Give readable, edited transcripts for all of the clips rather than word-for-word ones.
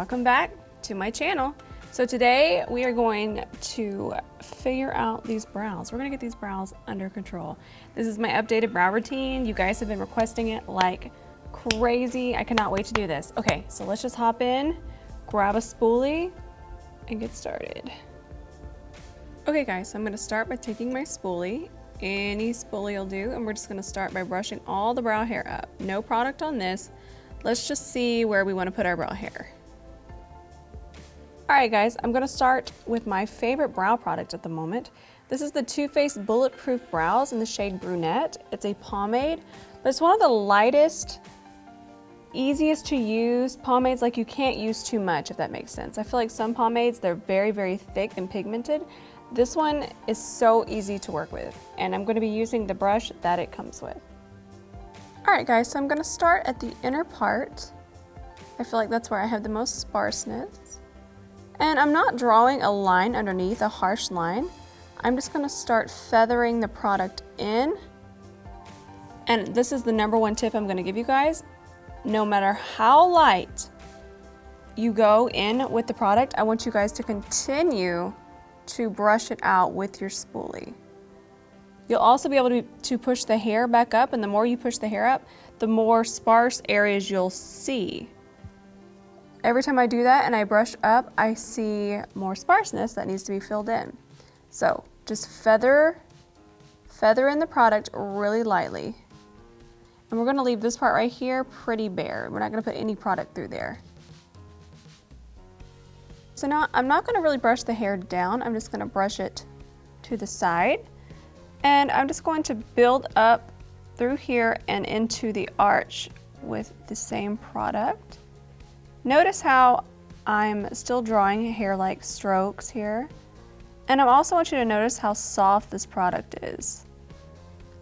welcome back to my channel. So today we are going to figure out these brows. We're gonna get these brows under control. This is my updated brow routine. You guys have been requesting it like crazy. I cannot wait to do this. Okay, so let's just hop in, grab a spoolie, and get started. Okay guys, so I'm gonna start by taking my spoolie. Any spoolie will do, and we're just gonna start by brushing all the brow hair up. No product on this. Let's just see where we wanna put our brow hair. All right guys, I'm gonna start with my favorite brow product at the moment. This is the Too Faced Bulletproof Brows in the shade Brunette. It's a pomade, but it's one of the lightest, easiest to use pomades. Like, you can't use too much, if that makes sense. I feel like some pomades, they're very, very thick and pigmented. This one is so easy to work with, and I'm gonna be using the brush that it comes with. All right guys, so I'm gonna start at the inner part. I feel like that's where I have the most sparseness. And I'm not drawing a line underneath, a harsh line. I'm just gonna start feathering the product in. And this is the #1 tip I'm gonna give you guys. No matter how light you go in with the product, I want you guys to continue to brush it out with your spoolie. You'll also be able to push the hair back up, and the more you push the hair up, the more sparse areas you'll see. Every time I do that and I brush up, I see more sparseness that needs to be filled in. So just feather in the product really lightly. And we're gonna leave this part right here pretty bare. We're not gonna put any product through there. So now I'm not gonna really brush the hair down. I'm just gonna brush it to the side. And I'm just going to build up through here and into the arch with the same product. Notice how I'm still drawing hair-like strokes here. And I also want you to notice how soft this product is.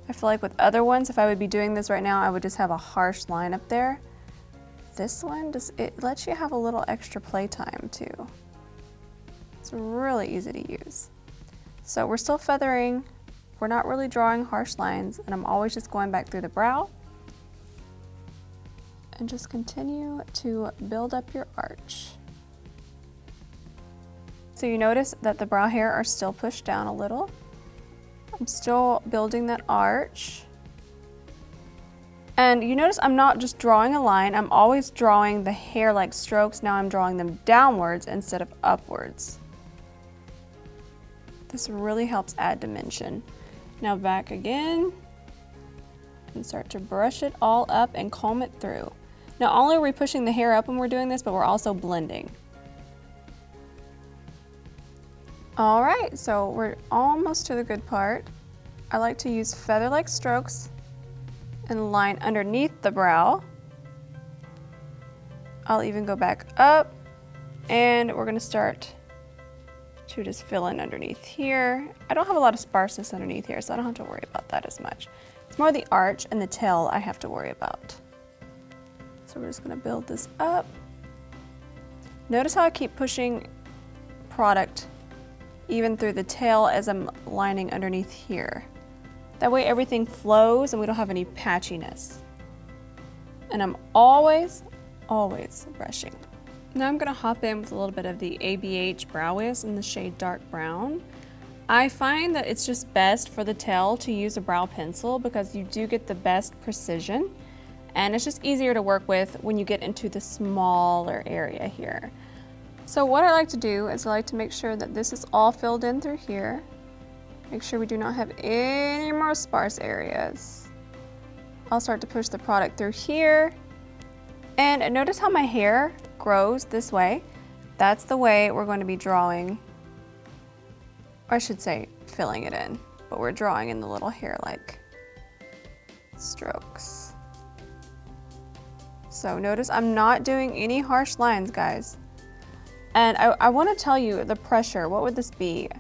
I feel like with other ones, if I would be doing this right now, I would just have a harsh line up there. This one, it lets you have a little extra playtime too. It's really easy to use. So we're still feathering. We're not really drawing harsh lines, and I'm always just going back through the brow. And just continue to build up your arch. So you notice that the brow hair are still pushed down a little. I'm still building that arch. And you notice I'm not just drawing a line, I'm always drawing the hair-like strokes. Now I'm drawing them downwards instead of upwards. This really helps add dimension. Now back again, and start to brush it all up and comb it through. Not only are we pushing the hair up when we're doing this, but we're also blending. All right, so we're almost to the good part. I like to use feather-like strokes and line underneath the brow. I'll even go back up, and we're gonna start to just fill in underneath here. I don't have a lot of sparseness underneath here, so I don't have to worry about that as much. It's more the arch and the tail I have to worry about. So we're just gonna build this up. Notice how I keep pushing product even through the tail as I'm lining underneath here. That way everything flows and we don't have any patchiness. And I'm always brushing. Now I'm gonna hop in with a little bit of the ABH Brow Wiz in the shade Dark Brown. I find that it's just best for the tail to use a brow pencil because you do get the best precision, and it's just easier to work with when you get into the smaller area here. So what I like to do is I like to make sure that this is all filled in through here. Make sure we do not have any more sparse areas. I'll start to push the product through here. And notice how my hair grows this way. That's the way we're going to be drawing, or I should say filling it in, but we're drawing in the little hair-like strokes. So notice I'm not doing any harsh lines, guys. And I want to tell you the pressure. What would this be?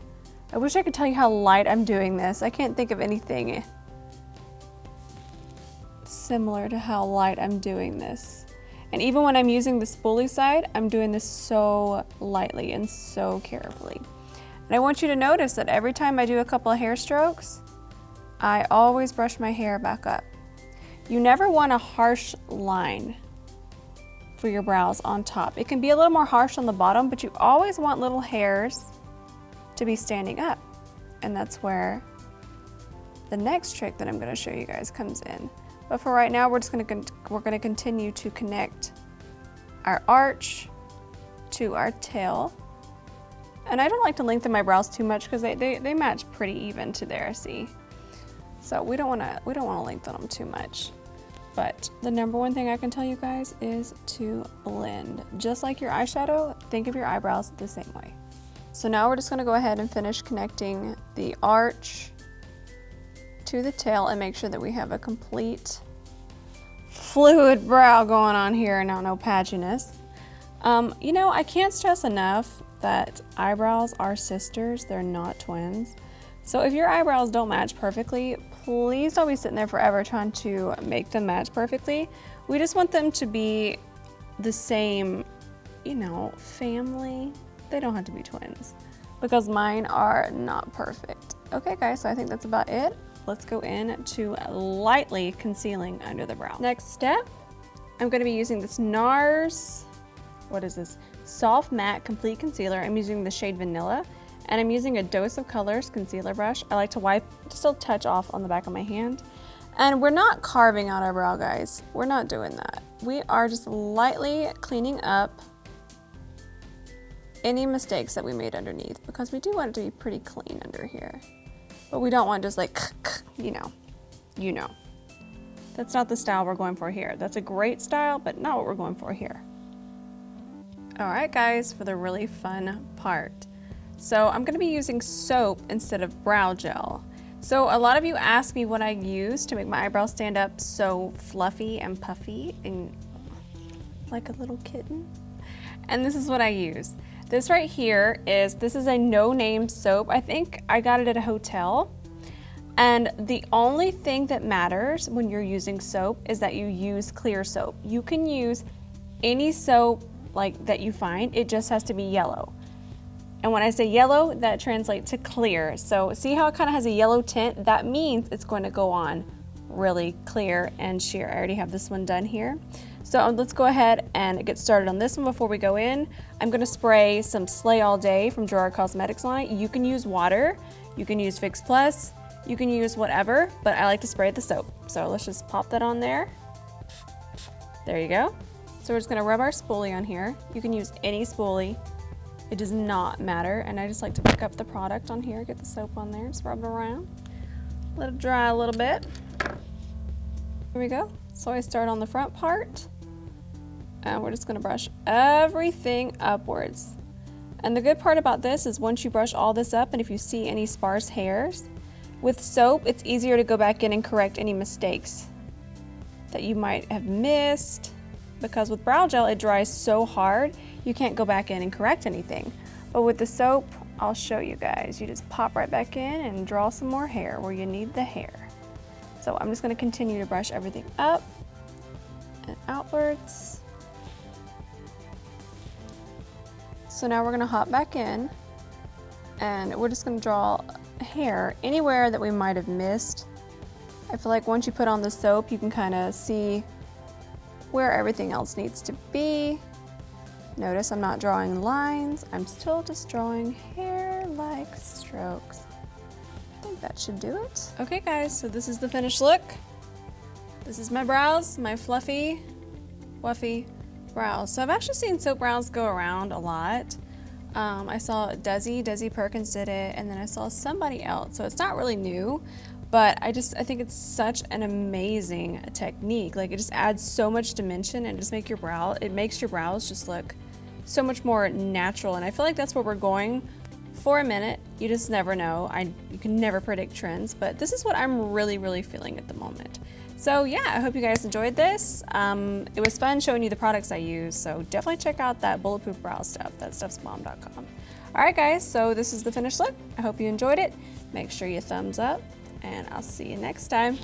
I wish I could tell you how light I'm doing this. I can't think of anything similar to how light I'm doing this. And even when I'm using the spoolie side, I'm doing this so lightly and so carefully. And I want you to notice that every time I do a couple of hair strokes, I always brush my hair back up. You never want a harsh line. for your brows on top. It can be a little more harsh on the bottom, but you always want little hairs to be standing up. And that's where the next trick that I'm gonna show you guys comes in. But for right now, we're gonna continue to connect our arch to our tail. And I don't like to lengthen my brows too much because they match pretty even to there, see? So we don't wanna lengthen them too much. But the number one thing I can tell you guys is to blend. Just like your eyeshadow, think of your eyebrows the same way. So now we're just gonna go ahead and finish connecting the arch to the tail and make sure that we have a complete fluid brow going on here and not no patchiness. You know, I can't stress enough that eyebrows are sisters, they're not twins. So if your eyebrows don't match perfectly, please don't be sitting there forever trying to make them match perfectly. We just want them to be the same, you know, family. They don't have to be twins because mine are not perfect. Okay guys, so I think that's about it. Let's go in to lightly concealing under the brow. Next step, I'm gonna be using this NARS, what is this? Soft Matte Complete Concealer. I'm using the shade Vanilla, and I'm using a Dose of Colors concealer brush. I like to wipe just a touch off on the back of my hand. And we're not carving out our brow, guys. We're not doing that. We are just lightly cleaning up any mistakes that we made underneath because we do want it to be pretty clean under here. But we don't want just like, you know. That's not the style we're going for here. That's a great style, but not what we're going for here. All right, guys, for the really fun part. So I'm gonna be using soap instead of brow gel. So a lot of you ask me what I use to make my eyebrows stand up so fluffy and puffy and like a little kitten. And this is what I use. This right here is a no-name soap. I think I got it at a hotel. And the only thing that matters when you're using soap is that you use clear soap. You can use any soap like that you find, it just has to be yellow. And when I say yellow, that translates to clear. So see how it kind of has a yellow tint? That means it's going to go on really clear and sheer. I already have this one done here. So let's go ahead and get started on this one before we go in. I'm gonna spray some Slay All Day from Gerard Cosmetics on it. You can use water, you can use Fix Plus, you can use whatever, but I like to spray the soap. So let's just pop that on there. There you go. So we're just gonna rub our spoolie on here. You can use any spoolie. It does not matter. And I just like to pick up the product on here, get the soap on there, just rub it around. Let it dry a little bit. Here we go. So I start on the front part and we're just gonna brush everything upwards. And the good part about this is once you brush all this up and if you see any sparse hairs, with soap, it's easier to go back in and correct any mistakes that you might have missed. Because with brow gel, it dries so hard, you can't go back in and correct anything. But with the soap, I'll show you guys. You just pop right back in and draw some more hair where you need the hair. So I'm just gonna continue to brush everything up and outwards. So now we're gonna hop back in and we're just gonna draw hair anywhere that we might have missed. I feel like once you put on the soap, you can kind of see where everything else needs to be. Notice I'm not drawing lines, I'm still just drawing hair-like strokes. I think that should do it. Okay guys, so this is the finished look. This is my brows, my fluffy, wuffy brows. So I've actually seen soap brows go around a lot. I saw Desi Perkins did it, and then I saw somebody else, so it's not really new. But I think it's such an amazing technique. Like it just adds so much dimension and just makes your brows just look so much more natural. And I feel like that's what we're going for a minute. You just never know. You can never predict trends, but this is what I'm really, really feeling at the moment. So yeah, I hope you guys enjoyed this. It was fun showing you the products I use. So definitely check out that Bulletproof brow stuff. That stuff's bomb.com. All right guys, so this is the finished look. I hope you enjoyed it. Make sure you thumbs up. And I'll see you next time.